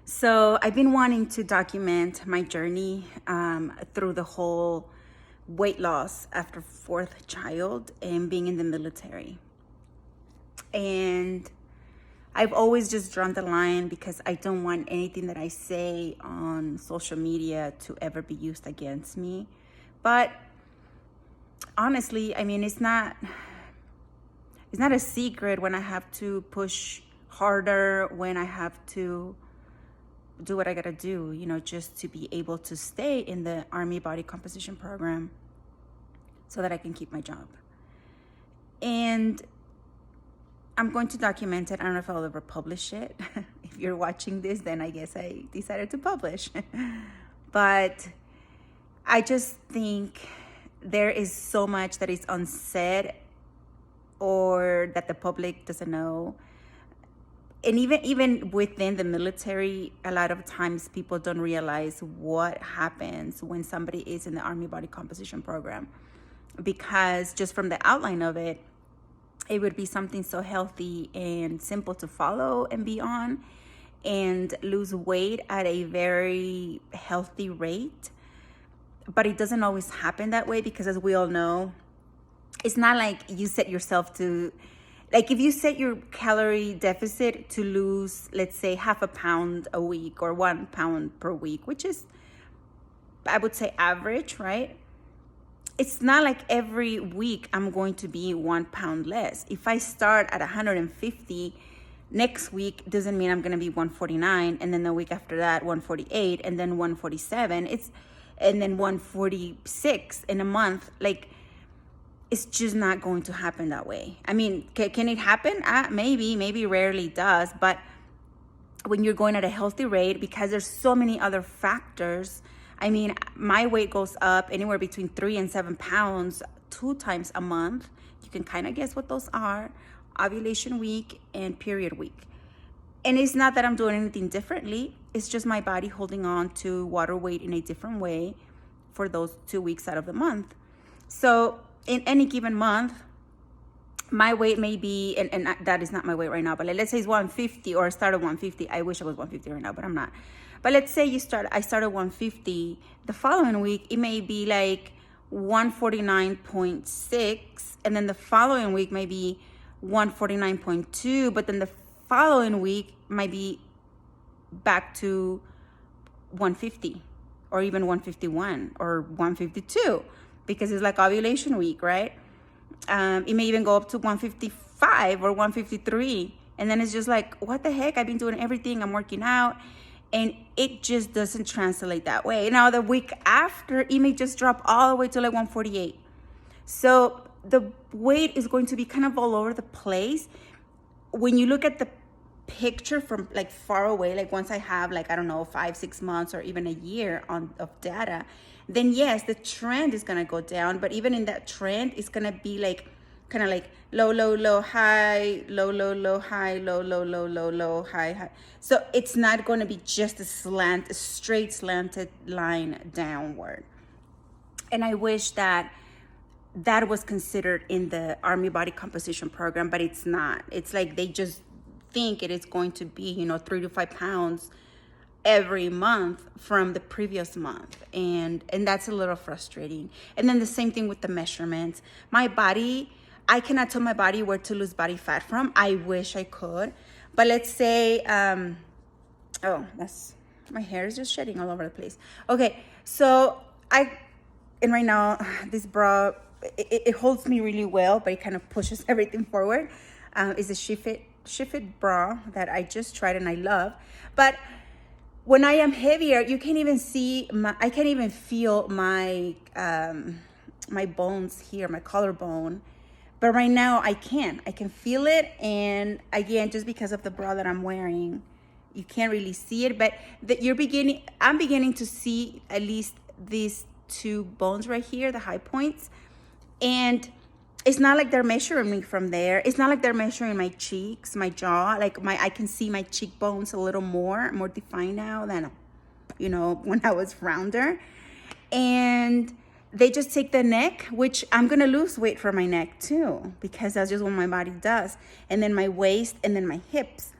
So I've been wanting to document my journey through the whole weight loss after fourth child and being in the military. And I've always just drawn the line because I don't want anything that I say on social media to ever be used against me. But honestly, I mean, it's not a secret when I have to push harder, when I have to do what I gotta do, just to be able to stay in the Army body composition program so that I can keep my job. And I'm going to document it. I don't know if I'll ever publish it. If you're watching this, then I guess I decided to publish. But I just think there is so much that is unsaid or that the public doesn't know. And even within the military, a lot of times people don't realize what happens when somebody is in the Army body composition program. Because just from the outline of it, it would be something so healthy and simple to follow and be on and lose weight at a very healthy rate. But it doesn't always happen that way because, as we all know, it's not like you set yourself to, like if you set your calorie deficit to lose, let's say, 0.5 pound a week or 1 pound per week, which is, I would say, average, right? It's not like every week I'm going to be 1 pound less. If I start at 150, next week doesn't mean I'm going to be 149, and then the week after that 148, and then 147. And then 146 in a month. Like, it's just not going to happen that way. I mean, can it happen? Maybe rarely does. But when you're going at a healthy rate, because there's so many other factors. I mean, my weight goes up anywhere between 3 and 7 pounds 2 times a month. You can kind of guess what those are: ovulation week and period week. And it's not that I'm doing anything differently. It's just my body holding on to water weight in a different way for those 2 weeks out of the month. So in any given month, my weight may be, and that is not my weight right now, but let's say it's 150 or I start at 150. I wish I was 150 right now, but I'm not. But let's say I start at 150. The following week, it may be like 149.6. And then the following week may be 149.2. But then the following week might be back to 150 or even 151 or 152 because it's like ovulation week, right? It may even go up to 155 or 153. And then it's just like, what the heck? I've been doing everything. I'm working out. And it just doesn't translate that way. Now, the week after, it may just drop all the way to like 148. So the weight is going to be kind of all over the place. When you look at the picture from like far away, like once I have like, I don't know, 5-6 months or even a year of data, then yes, the trend is going to go down. But even in that trend, it's going to be like kind of like low, low, low, high, low, low, low, high, low, low, low, low, low, high, high. So it's not going to be just a straight slanted line downward. And I wish that was considered in the Army body composition program, but it's not. It's like they just think it is going to be, 3 to 5 pounds every month from the previous month. And that's a little frustrating. And then the same thing with the measurements. My body, I cannot tell my body where to lose body fat from. I wish I could. But let's say, my hair is just shedding all over the place. Okay, so and right now, this bra, it holds me really well, but it kind of pushes everything forward. It's a She-Fit bra that I just tried and I love. But when I am heavier, you can't even see I can't even feel my my bones here, my collarbone. But right now I can feel it. And again, just because of the bra that I'm wearing, you can't really see it, but I'm beginning to see at least these 2 bones right here, the high points. And it's not like they're measuring me from there. It's not like they're measuring my cheeks, my jaw. Like I can see my cheekbones a little more defined now than, when I was rounder. And they just take the neck, which I'm going to lose weight for my neck too, because that's just what my body does. And then my waist and then my hips.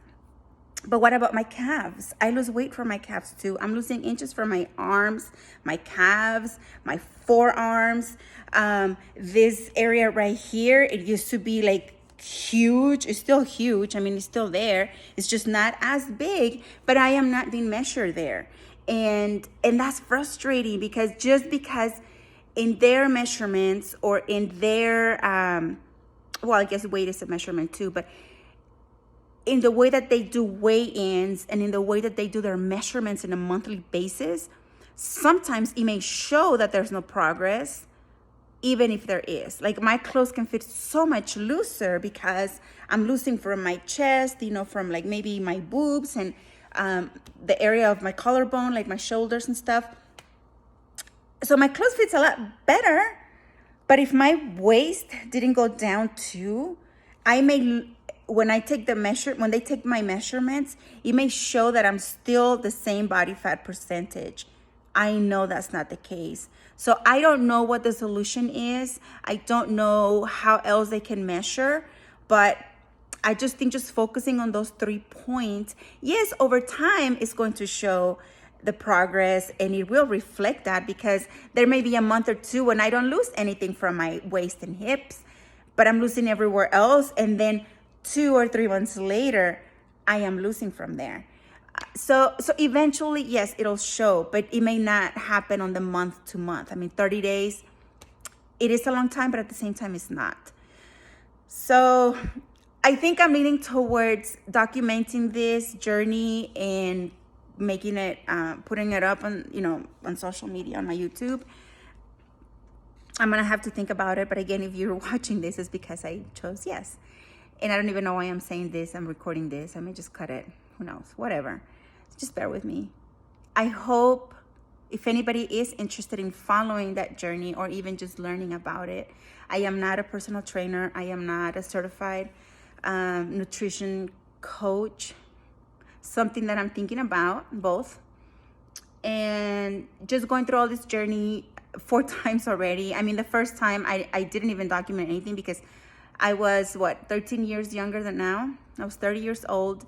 But what about my calves? I lose weight for my calves too. I'm losing inches for my arms, my calves, my forearms. This area right here, it used to be like huge. It's still huge. I mean, it's still there. It's just not as big, but I am not being measured there. And that's frustrating because just because in their measurements or in their, well, I guess weight is a measurement too, but in the way that they do weigh-ins and in the way that they do their measurements on a monthly basis, sometimes it may show that there's no progress, even if there is. Like my clothes can fit so much looser because I'm losing from my chest, from like maybe my boobs and the area of my collarbone, like my shoulders and stuff. So my clothes fits a lot better, but if my waist didn't go down too, I may, when they take my measurements, it may show that I'm still the same body fat percentage. I know that's not the case. So I don't know what the solution is. I don't know how else they can measure, but I just think just focusing on those 3 points, yes, over time it's going to show the progress and it will reflect that, because there may be a month or two when I don't lose anything from my waist and hips, but I'm losing everywhere else. And then 2 or 3 months later, I am losing from there. So eventually, yes, it'll show, but it may not happen on the month to month. I mean, 30 days, it is a long time, but at the same time, it's not. So I think I'm leaning towards documenting this journey and making it, putting it up on, on social media, on my YouTube. I'm going to have to think about it. But again, if you're watching this, it's because I chose yes. And I don't even know why I'm saying this. I'm recording this. I may just cut it. Who knows? Whatever. Just bear with me. I hope if anybody is interested in following that journey or even just learning about it, I am not a personal trainer. I am not a certified nutrition coach. Something that I'm thinking about, both. And just going through all this journey 4 times already. I mean, the first time I didn't even document anything because I was, 13 years younger than now. I was 30 years old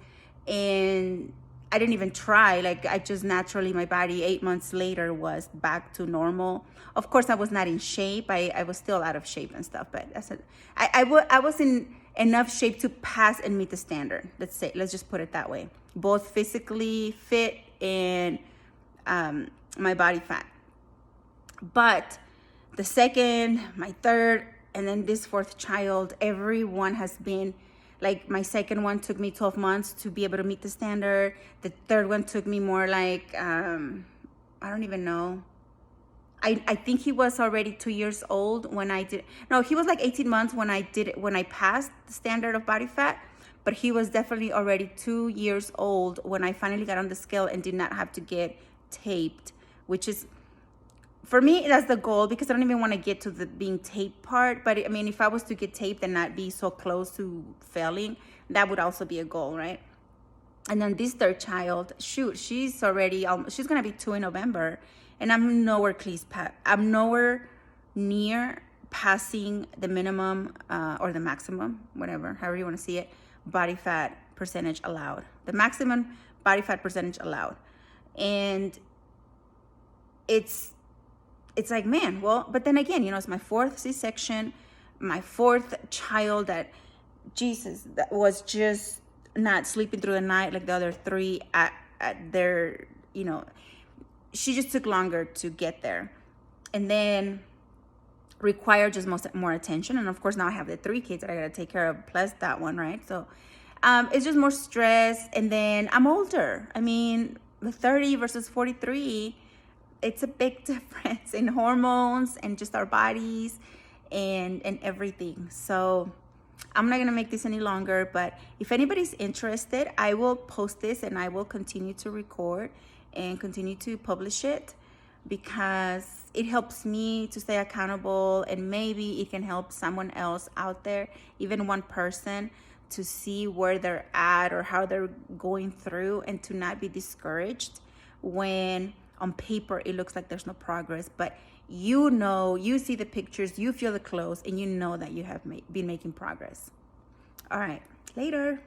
and I didn't even try. Like I just naturally, my body 8 months later was back to normal. Of course, I was not in shape. I was still out of shape and stuff, but I was in enough shape to pass and meet the standard. Let's just put it that way. Both physically fit and my body fat. But the second, my third, and then this 4th child, everyone has been, like my second one took me 12 months to be able to meet the standard. The third one took me more like, I don't even know. I think he was already 2 years old when I did. No, he was like 18 months when I passed the standard of body fat. But he was definitely already 2 years old when I finally got on the scale and did not have to get taped, which is, for me, that's the goal, because I don't even want to get to the being taped part. But I mean, if I was to get taped and not be so close to failing, that would also be a goal, right? And then this 3rd child, shoot, she's going to be 2 in November. And I'm nowhere near passing the minimum or the maximum, whatever, however you want to see it, body fat percentage allowed. The maximum body fat percentage allowed. And it's like, man, well, but then again, it's my 4th C-section, my 4th child that was just not sleeping through the night like the other 3 at their, she just took longer to get there. And then required just more attention. And of course, now I have the 3 kids that I got to take care of, plus that one, right? So it's just more stress. And then I'm older. I mean, 30 versus 43, it's a big difference in hormones and just our bodies and everything. So I'm not going to make this any longer, but if anybody's interested, I will post this and I will continue to record and continue to publish it, because it helps me to stay accountable, and maybe it can help someone else out there, even one person, to see where they're at or how they're going through, and to not be discouraged when on paper it looks like there's no progress, but you see the pictures, you feel the clothes, and you know that you have been making progress. All right, later.